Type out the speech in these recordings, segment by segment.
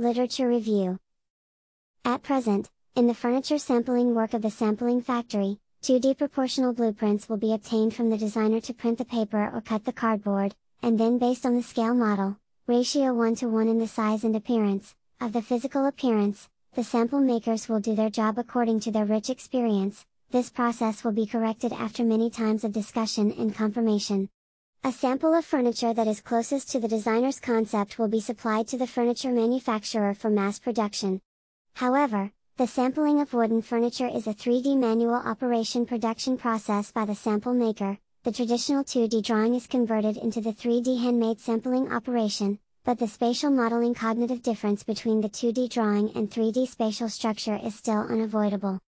Literature review. At present, in the furniture sampling work of the sampling factory, 2D proportional blueprints will be obtained from the designer to print the paper or cut the cardboard, and then based on the scale model, ratio 1:1 in the size and appearance, of the physical appearance, the sample makers will do their job according to their rich experience. This process will be corrected after many times of discussion and confirmation. A sample of furniture that is closest to the designer's concept will be supplied to the furniture manufacturer for mass production. However, the sampling of wooden furniture is a 3D manual operation production process by the sample maker. The traditional 2D drawing is converted into the 3D handmade sampling operation, but the spatial modeling cognitive difference between the 2D drawing and 3D spatial structure is still unavoidable.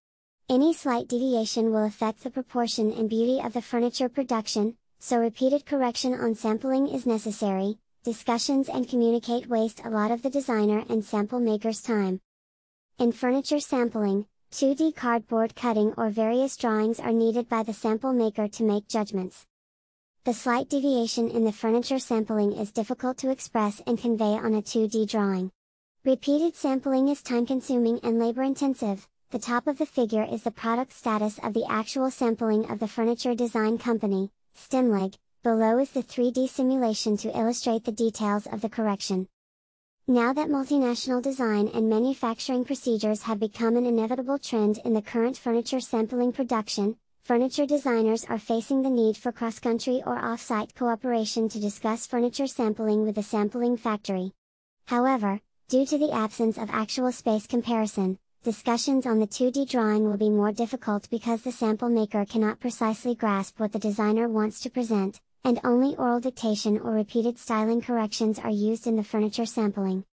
Any slight deviation will affect the proportion and beauty of the furniture production, so repeated correction on sampling is necessary. Discussions and communicate waste a lot of the designer and sample maker's time. In furniture sampling, 2D cardboard cutting or various drawings are needed by the sample maker to make judgments. The slight deviation in the furniture sampling is difficult to express and convey on a 2D drawing. Repeated sampling is time-consuming and labor-intensive. The top of the figure is the product status of the actual sampling of the furniture design company, STEMLEG, below is the 3D simulation to illustrate the details of the correction. Now that multinational design and manufacturing procedures have become an inevitable trend in the current furniture sampling production, furniture designers are facing the need for cross-country or off-site cooperation to discuss furniture sampling with the sampling factory. However, due to the absence of actual space comparison, discussions on the 2D drawing will be more difficult because the sample maker cannot precisely grasp what the designer wants to present, and only oral dictation or repeated styling corrections are used in the furniture sampling.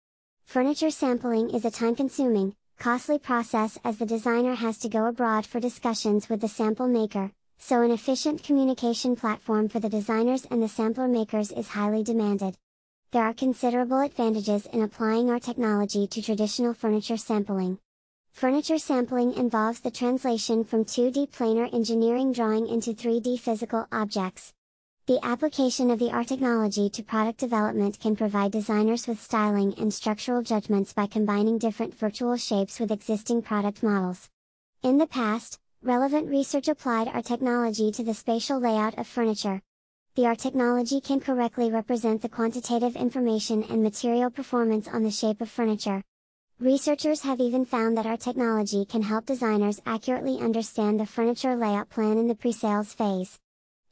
Furniture sampling is a time-consuming, costly process as the designer has to go abroad for discussions with the sample maker, so an efficient communication platform for the designers and the sampler makers is highly demanded. There are considerable advantages in applying our technology to traditional furniture sampling. Furniture sampling involves the translation from 2D planar engineering drawing into 3D physical objects. The application of the AR technology to product development can provide designers with styling and structural judgments by combining different virtual shapes with existing product models. In the past, relevant research applied AR technology to the spatial layout of furniture. The AR technology can correctly represent the quantitative information and material performance on the shape of furniture. Researchers have even found that our technology can help designers accurately understand the furniture layout plan in the pre-sales phase.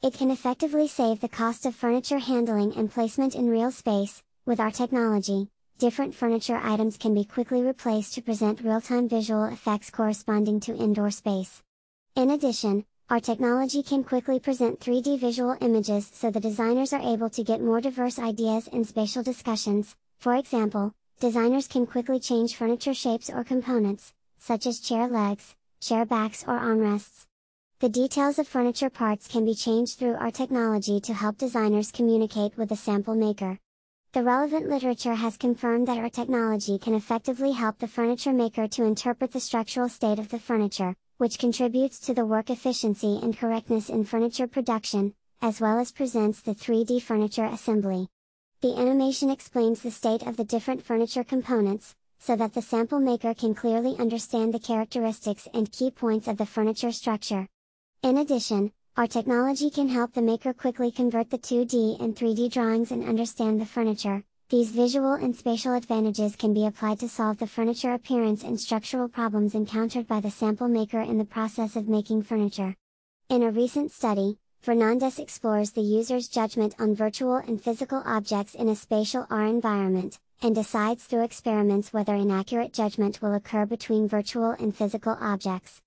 It can effectively save the cost of furniture handling and placement in real space. With our technology, different furniture items can be quickly replaced to present real-time visual effects corresponding to indoor space. In addition, our technology can quickly present 3D visual images so the designers are able to get more diverse ideas in spatial discussions. For example, designers can quickly change furniture shapes or components, such as chair legs, chair backs or armrests. The details of furniture parts can be changed through our technology to help designers communicate with the sample maker. The relevant literature has confirmed that our technology can effectively help the furniture maker to interpret the structural state of the furniture, which contributes to the work efficiency and correctness in furniture production, as well as presents the 3D furniture assembly. The animation explains the state of the different furniture components, so that the sample maker can clearly understand the characteristics and key points of the furniture structure. In addition, our technology can help the maker quickly convert the 2D and 3D drawings and understand the furniture. These visual and spatial advantages can be applied to solve the furniture appearance and structural problems encountered by the sample maker in the process of making furniture. In a recent study, Fernandez explores the user's judgment on virtual and physical objects in a spatial AR environment, and decides through experiments whether inaccurate judgment will occur between virtual and physical objects.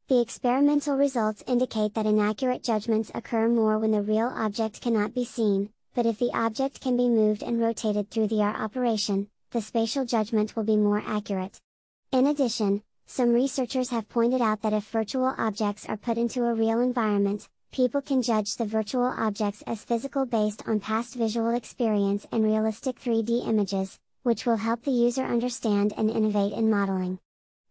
The experimental results indicate that inaccurate judgments occur more when the real object cannot be seen, but if the object can be moved and rotated through the AR operation, the spatial judgment will be more accurate. In addition, some researchers have pointed out that if virtual objects are put into a real environment, people can judge the virtual objects as physical based on past visual experience and realistic 3D images, which will help the user understand and innovate in modeling.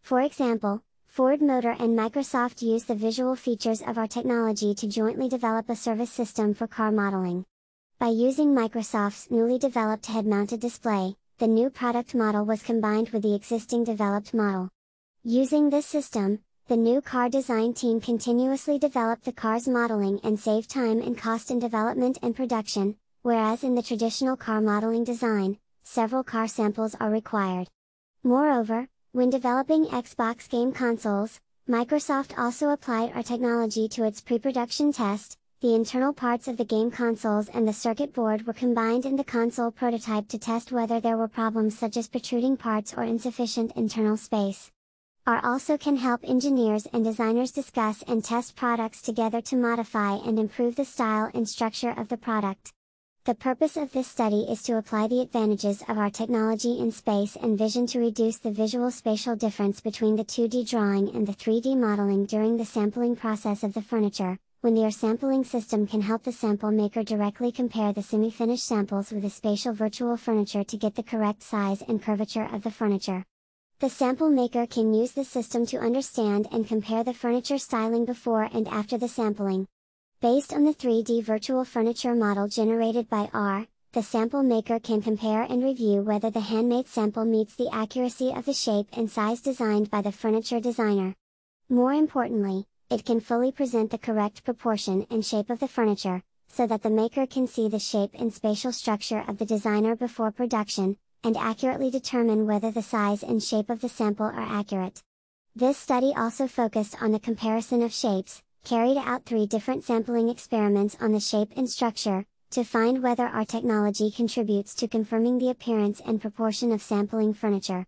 For example, Ford Motor and Microsoft use the visual features of our technology to jointly develop a service system for car modeling. By using Microsoft's newly developed head-mounted display, the new product model was combined with the existing developed model. Using this system, the new car design team continuously developed the car's modeling and saved time and cost in development and production, whereas in the traditional car modeling design, several car samples are required. Moreover, when developing Xbox game consoles, Microsoft also applied our technology to its pre-production test. The internal parts of the game consoles and the circuit board were combined in the console prototype to test whether there were problems such as protruding parts or insufficient internal space. R also can help engineers and designers discuss and test products together to modify and improve the style and structure of the product. The purpose of this study is to apply the advantages of our technology in space and vision to reduce the visual spatial difference between the 2D drawing and the 3D modeling during the sampling process of the furniture, when the sampling system can help the sample maker directly compare the semi-finished samples with the spatial virtual furniture to get the correct size and curvature of the furniture. The sample maker can use the system to understand and compare the furniture styling before and after the sampling. Based on the 3D virtual furniture model generated by R, the sample maker can compare and review whether the handmade sample meets the accuracy of the shape and size designed by the furniture designer. More importantly, it can fully present the correct proportion and shape of the furniture, so that the maker can see the shape and spatial structure of the designer before production, and accurately determine whether the size and shape of the sample are accurate. This study also focused on the comparison of shapes, carried out 3 different sampling experiments on the shape and structure, to find whether our technology contributes to confirming the appearance and proportion of sampling furniture.